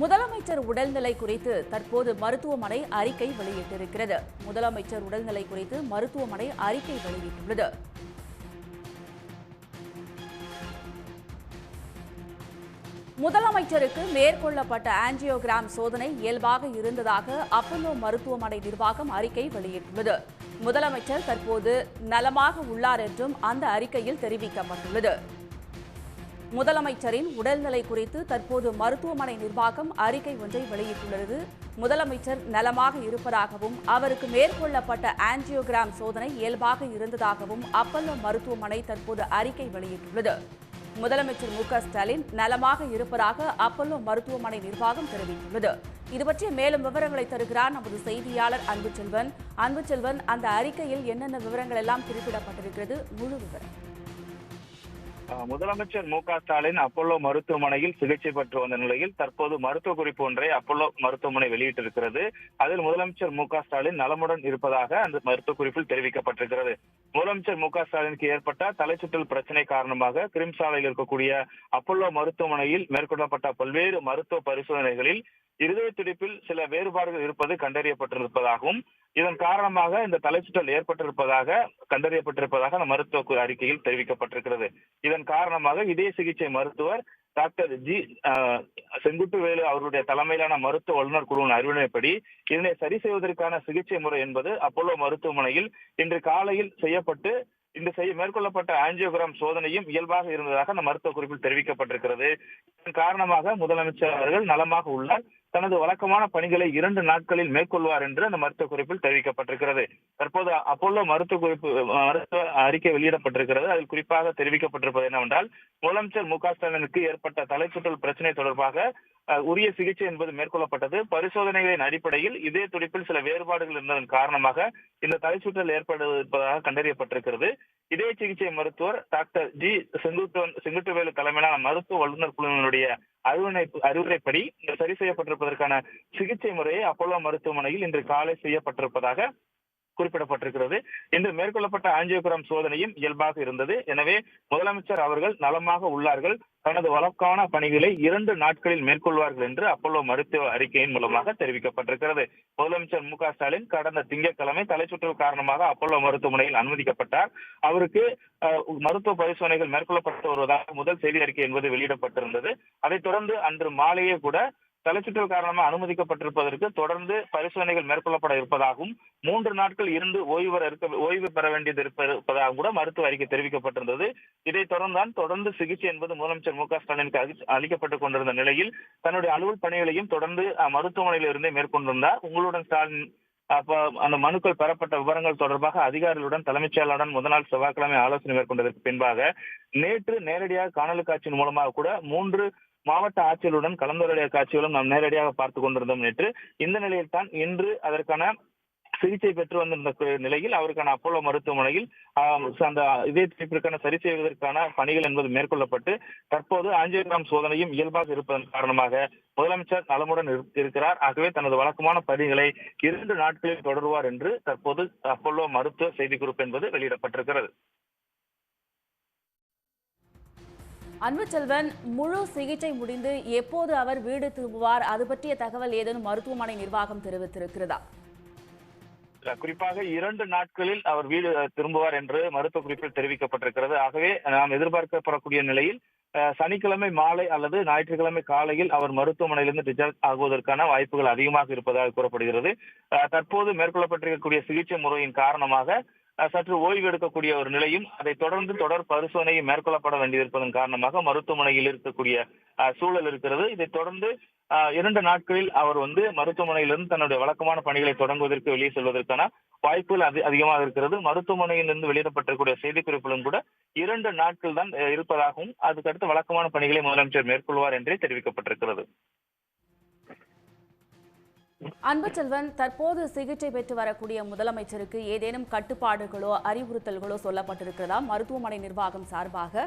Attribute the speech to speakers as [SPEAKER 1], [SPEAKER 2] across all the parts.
[SPEAKER 1] முதலமைச்சர் உடல்நிலை குறித்து தற்போது மருத்துவமனை அறிக்கை வெளியிட்டிருக்கிறது. முதலமைச்சர் உடல்நிலை குறித்து மருத்துவமனை அறிக்கை வெளியிட்டுள்ளது. முதலமைச்சருக்கு மேற்கொள்ளப்பட்ட ஆஞ்சியோகிராம் சோதனை இயல்பாக இருந்ததாக அப்பல்லோ மருத்துவமனை நிர்வாகம் அறிக்கை வெளியிட்டுள்ளது. முதலமைச்சர் தற்போது நலமாக உள்ளார் என்றும் அந்த அறிக்கையில் தெரிவிக்கப்பட்டுள்ளது. முதலமைச்சரின் உடல்நிலை குறித்து தற்போது மருத்துவமனை நிர்வாகம் அறிக்கை ஒன்றை வெளியிட்டுள்ளது. முதலமைச்சர் நலமாக இருப்பதாகவும் அவருக்கு மேற்கொள்ளப்பட்ட ஆஞ்சியோகிராம் சோதனை இயல்பாக இருந்ததாகவும் அப்பல்லோ மருத்துவமனை தற்போது அறிக்கை வெளியிட்டுள்ளது. முதலமைச்சர் மு.க.ஸ்டாலின் நலமாக இருப்பதாக அப்பல்லோ மருத்துவமனை நிர்வாகம் தெரிவித்துள்ளது. இதுபற்றிய மேலும் விவரங்களை தருகிறார் நமது செய்தியாளர் அன்புச்செல்வன். அன்புச்செல்வன், அந்த அறிக்கையில் என்னென்ன விவரங்கள் எல்லாம் குறிப்பிடப்பட்டிருக்கிறது? முழு விவரம்.
[SPEAKER 2] முதலமைச்சர் மு.க.ஸ்டாலின் அப்பல்லோ மருத்துவமனையில் சிகிச்சை பெற்று வந்த நிலையில் தற்போது மருத்துவ குறிப்பு ஒன்றை அப்பல்லோ மருத்துவமனை வெளியிட்டிருக்கிறது. அதில் முதலமைச்சர் மு.க.ஸ்டாலின் நலமுடன் இருப்பதாக அந்த மருத்துவ குறிப்பில் தெரிவிக்கப்பட்டிருக்கிறது. முதலமைச்சர் மு.க.ஸ்டாலினுக்கு ஏற்பட்ட தலைச்சுற்றல் பிரச்சனை காரணமாக கிரிம்ஸ் சாலையில் இருக்கக்கூடிய அப்பல்லோ மருத்துவமனையில் மேற்கொள்ளப்பட்ட பல்வேறு மருத்துவ பரிசோதனைகளில் இருதய துடிப்பில் சில வேறுபாடுகள் இருப்பது கண்டறியப்பட்டிருப்பதாகவும் இதன் காரணமாக இந்த தலைச்சுற்றல் ஏற்பட்டிருப்பதாக கண்டறியப்பட்டிருப்பதாக அந்த மருத்துவ அறிக்கையில் தெரிவிக்கப்பட்டிருக்கிறது. இதன் காரணமாக இதய சிகிச்சை மருத்துவர் டாக்டர் ஜி செங்குட்டுவேலு அவருடைய தலைமையிலான மருத்துவ வல்லுநர் குழுவின் அறிவுரைப்படி இதனை சரி செய்வதற்கான சிகிச்சை முறை என்பது அப்பல்லோ மருத்துவமனையில் இன்று காலையில் செய்யப்பட்டு மேற்கொள்ளப்பட்ட ஆஞ்சியோகிராம் சோதனையும் இயல்பாக இருந்ததாக அந்த மருத்துவ குறிப்பில் தெரிவிக்கப்பட்டிருக்கிறது. இதன் காரணமாக முதலமைச்சர் அவர்கள் நலமாக உள்ளார், தனது வழக்கமான பணிகளை 2 நாட்களில் மேற்கொள்வார் என்று அந்த மருத்துவ குறிப்பில் தெரிவிக்கப்பட்டிருக்கிறது. தற்போது அப்பல்லோ மருத்துவ அறிக்கை வெளியிடப்பட்டிருக்கிறது. அதில் குறிப்பாக தெரிவிக்கப்பட்டிருப்பது என்னவென்றால், முதலமைச்சர் மு.க.ஸ்டாலினுக்கு ஏற்பட்ட தலைச்சுற்றல் பிரச்சனை தொடர்பாக உரிய சிகிச்சை என்பது மேற்கொள்ளப்பட்டது. பரிசோதனைகளின் அடிப்படையில் இதய துடிப்பில் சில வேறுபாடுகள் இருந்ததன் காரணமாக இந்த தலைச்சுற்றல் ஏற்படுவதாக கண்டறியப்பட்டிருக்கிறது. இதய சிகிச்சை மருத்துவர் டாக்டர் ஜி செங்குட்டுவேலு தலைமையிலான மருத்துவ வல்லுநர் குழுவினுடைய அறிவுரைப்படி சரி செய்யப்பட்டிருப்பதற்கான சிகிச்சை முறையை அப்பல்லோ மருத்துவமனையில் இன்று காலை செய்யப்பட்டிருப்பதாக குறிப்பிடப்பட்டிருக்கிறது. இன்று மேற்கொள்ளப்பட்ட ஆஞ்சியோகிராம் சோதனையும் இயல்பாக இருந்தது. எனவே முதலமைச்சர் அவர்கள் நலமாக உள்ளார்கள், தனது வழக்கான பணிகளை 2 நாட்களில் மேற்கொள்வார்கள் என்று அப்பல்லோ மருத்துவ அறிக்கையின் மூலமாக தெரிவிக்கப்பட்டிருக்கிறது. முதலமைச்சர் மு.க.ஸ்டாலின் கடந்த திங்கட்கிழமை தலைச்சுற்றல் காரணமாக அப்பல்லோ மருத்துவமனையில் அனுமதிக்கப்பட்டார். அவருக்கு மருத்துவ பரிசோதனைகள் மேற்கொள்ளப்பட்டு வருவதாக முதல் செய்தி அறிக்கை என்பது வெளியிடப்பட்டிருந்தது. அதைத் தொடர்ந்து அன்று மாலையே கூட தலைச்சுற்றல் காரணமாக அனுமதிக்கப்பட்டிருப்பதற்கு தொடர்ந்து பரிசோதனைகள் மேற்கொள்ளப்பட இருப்பதாகவும் 3 நாட்கள் இருந்து ஓய்வு பெற வேண்டியது இருப்பதாகவும் கூட மருத்துவ அறிக்கை தெரிவிக்கப்பட்டிருந்தது. இதைத் தொடர்ந்து சிகிச்சை என்பது முதலமைச்சர் மு.க.ஸ்டாலினுக்கு அளிக்கப்பட்டுக் கொண்டிருந்த நிலையில் தன்னுடைய அலுவல் பணிகளையும் தொடர்ந்து மருத்துவமனையில் இருந்தே மேற்கொண்டிருந்தார். உங்களுடன் ஸ்டாலின் அந்த மனுக்கள் பெறப்பட்ட விவரங்கள் தொடர்பாக அதிகாரிகளுடன் தலைமைச் செயலாளருடன் முதல் நாள் செவ்வாய்க்கிழமை ஆலோசனை மேற்கொண்டதற்கு பின்பாக நேற்று நேரடியாக காணொலி காட்சியின் மூலமாக கூட 3 மாவட்ட ஆட்சியருடன் கலந்துரையாடல் காட்சிகளும் நாம் நேரடியாக பார்த்துக் கொண்டிருந்தோம் நேற்று. இந்த நிலையில் தான் இன்று அதற்கான சிகிச்சை பெற்று வந்திருந்த நிலையில் அவருக்கான அப்பல்லோ மருத்துவமனையில் அந்த இதய துடிப்பிற்கான சரி செய்வதற்கான பணிகள் என்பது மேற்கொள்ளப்பட்டு தற்போது ஆஞ்சியோகிராம் சோதனையும் இயல்பாக இருப்பதன் காரணமாக முதலமைச்சர் நலமுடன் இருக்கிறார். ஆகவே தனது வழக்கமான பணிகளை 2 நாட்களில் தொடருவார் என்று தற்போது அப்பல்லோ மருத்துவ செய்திக்குறிப்பு என்பது வெளியிடப்பட்டிருக்கிறது.
[SPEAKER 1] அன்புச்செல்வன், முழு சிகிச்சை முடிந்து எப்போது அவர் வீடு திரும்புவார், அது பற்றிய தகவல் ஏதேனும் மருத்துவமனை நிர்வாகம் தெரிவித்திருக்கிறதா?
[SPEAKER 2] குறிப்பாக 2 நாட்களில் அவர் வீடு திரும்புவார் என்று மருத்துவ குறிப்பில் தெரிவிக்கப்பட்டிருக்கிறது. ஆகவே நாம் எதிர்பார்க்கப்படக்கூடிய நிலையில் சனிக்கிழமை மாலை அல்லது ஞாயிற்றுக்கிழமை காலையில் அவர் மருத்துவமனையிலிருந்து டிஸ்சார்ஜ் ஆகுவதற்கான வாய்ப்புகள் அதிகமாக இருப்பதாக கூறப்படுகிறது. தற்போது மேற்கொள்ளப்பட்டிருக்கக்கூடிய சிகிச்சை முறையின் காரணமாக சற்று ஓய்வு எடுக்கக்கூடிய ஒரு நிலையும் அதைத் தொடர்ந்து தொடர் பரிசோதனை மேற்கொள்ளப்பட வேண்டியிருப்பதன் காரணமாக மருத்துவமனையில் இருக்கக்கூடிய சூழல் இருக்கிறது. இதைத் தொடர்ந்து 2 நாட்களில் அவர் மருத்துவமனையிலிருந்து தன்னுடைய வழக்கமான பணிகளை தொடங்குவதற்கு வெளியே செல்வதற்கான வாய்ப்புகள் அதிகமாக இருக்கிறது. மருத்துவமனையிலிருந்து வெளியிடப்பட்டிருக்கூடிய செய்திக்குறிப்பிலும் கூட 2 நாட்கள் தான் இருப்பதாகவும் அதுக்கடுத்து வழக்கமான பணிகளை முதலமைச்சர் மேற்கொள்வார் என்றே தெரிவிக்கப்பட்டிருக்கிறது.
[SPEAKER 1] அன்புச்செல்வன், தற்போது சிகிச்சை பெற்று வரக்கூடிய முதலமைச்சருக்கு ஏதேனும் கட்டுப்பாடுகளோ அறிவுறுத்தல்களோ சொல்லப்பட்டிருக்கிறதா மருத்துவமனை நிர்வாகம் சார்பாக?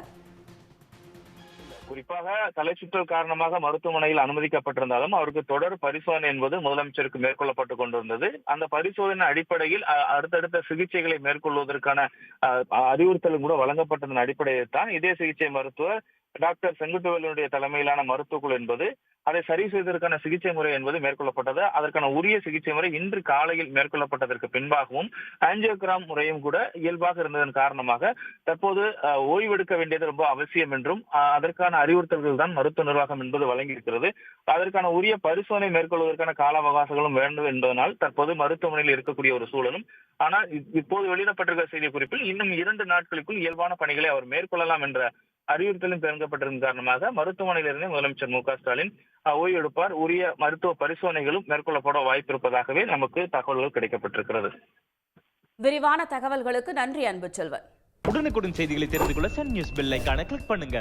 [SPEAKER 2] குறிப்பாக தலைச்சுற்றல் காரணமாக மருத்துவமனையில் அனுமதிக்கப்பட்டிருந்தாலும் அவருக்கு தொடர் பரிசோதனை என்பது முதலமைச்சருக்கு மேற்கொள்ளப்பட்டுக் கொண்டிருந்தது. அந்த பரிசோதனை அடிப்படையில் அடுத்தடுத்த சிகிச்சைகளை மேற்கொள்வதற்கான அறிவுறுத்தலும் கூட வழங்கப்பட்டதன் அடிப்படையில் தான் இதய சிகிச்சை மருத்துவர் டாக்டர் செங்குட்டுவனுடைய தலைமையிலான மருத்துவக்குழு என்பது அதை சரி செய்வதற்கான சிகிச்சை முறை என்பது மேற்கொள்ளப்பட்டது. அதற்கான உரிய சிகிச்சை முறை இன்று காலையில் மேற்கொள்ளப்பட்டதற்கு பின்பாகவும் ஆஞ்சியோகிராம் முறையும் கூட இயல்பாக இருந்ததன் காரணமாக தற்போது ஓய்வெடுக்க வேண்டியது ரொம்ப அவசியம் என்றும் அதற்கான அறிவுறுத்தல்கள் தான் மருத்துவ நிர்வாகம் என்பது வழங்கியிருக்கிறது. அதற்கான உரிய பரிசோதனை மேற்கொள்வதற்கான கால அவகாசங்களும் வேண்டும் என்பதனால் தற்போது மருத்துவமனையில் இருக்கக்கூடிய ஒரு சூழலும். ஆனால் இப்போது வெளியிடப்பட்டிருக்கிற செய்தி குறிப்பில் இன்னும் 2 நாட்களுக்குள் இயல்பான பணிகளை அவர் மேற்கொள்ளலாம் என்ற அறிவுறுத்தலும் வழங்கப்பட்டிருந்த காரணமாக மருத்துவமனையிலிருந்தே முதலமைச்சர் மு.க.ஸ்டாலின் ஓய்வு எடுப்பார். உரிய மருத்துவ பரிசோதனைகளும் மேற்கொள்ளப்பட வாய்ப்பு இருப்பதாகவே நமக்கு தகவல்கள் கிடைக்கப்பட்டிருக்கிறது.
[SPEAKER 1] விரிவான தகவல்களுக்கு நன்றி அன்புச்செல்வன்.
[SPEAKER 3] உடனுக்குடன் செய்திகளை தெரிந்து கொள்ள சன் நியூஸ் பெல் ஐகானை கிளிக் பண்ணுங்க.